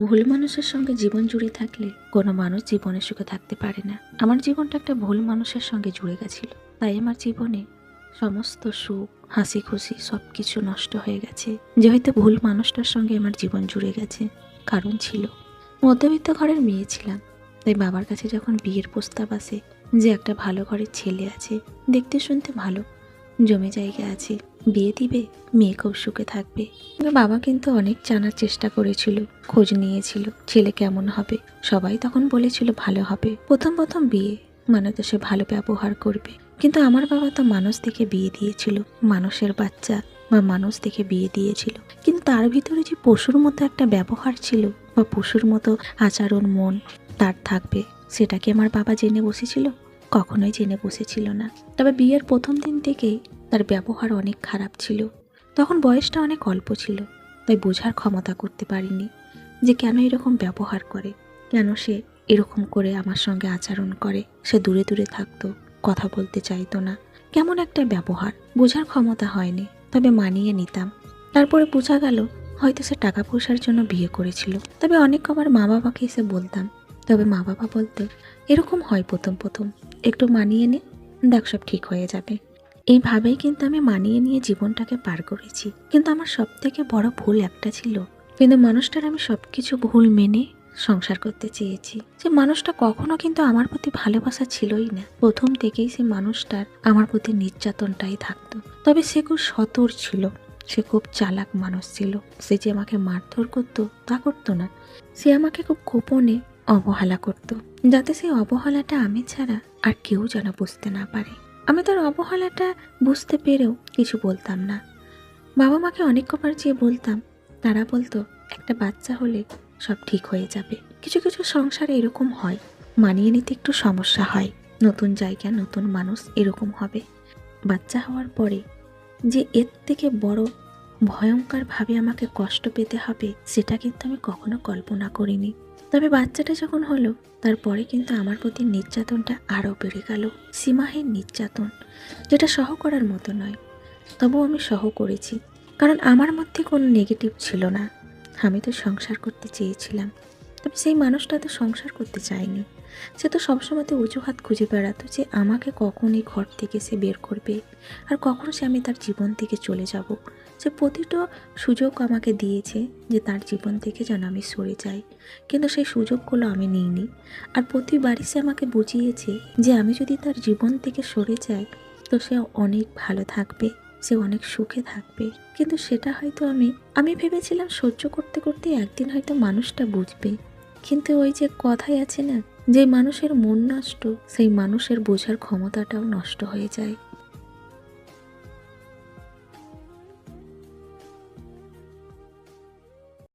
ভুল মানুষের সঙ্গে জীবন জুড়ে থাকলে কোনো মানুষ জীবনে সুখে থাকতে পারে না। আমার জীবনটা একটা ভুল মানুষের সঙ্গে জুড়ে গেছিল, তাই আমার জীবনে সমস্ত সুখ, হাসি খুশি সবকিছু নষ্ট হয়ে গেছে। যে হয়তো ভুল মানুষটার সঙ্গে আমার জীবন জুড়ে গেছে। কারণ ছিল, মধ্যবিত্ত ঘরের মেয়ে ছিলাম, তাই বাবার কাছে যখন বিয়ের প্রস্তাব আসে যে একটা ভালো ঘরের ছেলে আছে, দেখতে শুনতে ভালো, জমি জায়গা আছে, বিয়ে দিবে, মেয়ে খুব সুখে থাকবে। বাবা কিন্তু অনেক জানার চেষ্টা করেছিল, খোঁজ নিয়েছিল ছেলে কেমন হবে। সবাই তখন বলেছিল ভালো হবে, প্রথম প্রথম বিয়ে মানে তো সে ভালো ব্যবহার করবে। কিন্তু আমার বাবা তো মানুষ দেখে বিয়ে দিয়েছিল, মানুষের বাচ্চা বা মানুষ দেখে বিয়ে দিয়েছিল। কিন্তু তার ভিতরে যে পশুর মতো একটা ব্যবহার ছিল বা পশুর মতো আচরণ মন তার থাকবে, সেটা কি আমার বাবা জেনে বসেছিল? কখনোই জেনে বসেছিল না। তবে বিয়ের প্রথম দিন থেকেই তার ব্যবহার অনেক খারাপ ছিল। তখন বয়সটা অনেক অল্প ছিল, তাই বোঝার ক্ষমতা করতে পারিনি যে কেন এরকম ব্যবহার করে, কেন সে এরকম করে আমার সঙ্গে আচরণ করে। সে দূরে দূরে থাকতো, কথা বলতে চাইতো না, কেমন একটা ব্যবহার, বোঝার ক্ষমতা হয়নি। তবে মানিয়ে নিতাম। তারপরে বোঝা গেল হয়তো সে টাকা পয়সার জন্য বিয়ে করেছিল। তবে অনেক কবার মা বাবাকে এসে বলতাম, তবে মা বাবা বলতো এরকম হয় প্রথম প্রথম, একটু মানিয়ে নে, দেখ সব ঠিক হয়ে যাবে। এইভাবেই কিন্তু আমি মানিয়ে নিয়ে জীবনটাকে পার করেছি। কিন্তু আমার সব থেকে বড় ভুল একটা ছিল, কিন্তু মানুষটার আমি সবকিছু ভুল মেনে সংসার করতে চেয়েছি। যে মানুষটা কখনো কিন্তু আমার প্রতি ভালোবাসা ছিলই না। প্রথম থেকেই সে মানুষটার আমার প্রতি নির্যাতনটাই থাকতো। তবে সে খুব সতর ছিল, সে খুব চালাক মানুষ ছিল। সে যে আমাকে মারধর করতো তা করতো না, সে আমাকে খুব গোপনে অবহেলা করতো, যাতে সেই অবহেলাটা আমি ছাড়া আর কেউ যেন বুঝতে না পারে। আমি তার অবহেলাটা বুঝতে পেরেও কিছু বলতাম না। বাবা মাকে অনেক কবার যেয়ে বলতাম, তারা বলতো একটা বাচ্চা হলে সব ঠিক হয়ে যাবে। কিছু কিছু সংসারে এরকম হয়, মানিয়ে নিতে একটু সমস্যা হয়, নতুন জায়গা নতুন মানুষ এরকম হবে। বাচ্চা হওয়ার পরে যে এর থেকে বড় ভয়ঙ্করভাবে আমাকে কষ্ট পেতে হবে, সেটা কিন্তু আমি কখনো কল্পনা করিনি। তবে বাচ্চাটা যখন হলো, তারপরে কিন্তু আমার প্রতি নির্যাতনটা আরও বেড়ে গেল। সীমাহীন নির্যাতন, যেটা সহ করার মতো নয়। তবুও আমি সহ করেছি, কারণ আমার মধ্যে কোনো নেগেটিভ ছিল না। আমি তো সংসার করতে চেয়েছিলাম, তবে সেই মানুষটা তো সংসার করতে চায়নি। সে তো সবসময়তে অজুহাত খুঁজে বেড়াতো যে আমাকে কখন এই ঘর থেকে সে বের করবে, আর কখন সে আমি তার জীবন থেকে চলে যাব। সে প্রতিটা সুযোগ আমাকে দিয়েছে যে তার জীবন থেকে যেন আমি সরে যাই, কিন্তু সেই সুযোগগুলো আমি নিইনি। আর প্রতিবারই সে আমাকে বুঝিয়েছে যে আমি যদি তার জীবন থেকে সরে যাই তো সে অনেক ভালো থাকবে, সে অনেক সুখে থাকবে। কিন্তু সেটা হয়তো আমি ভেবেছিলাম সহ্য করতে করতে একদিন হয়তো মানুষটা বুঝবে। কিন্তু ওই যে কথাই আছে না, যে মানুষের মন নষ্ট, সেই মানুষের বোঝার ক্ষমতাটাও নষ্ট হয়ে যায়।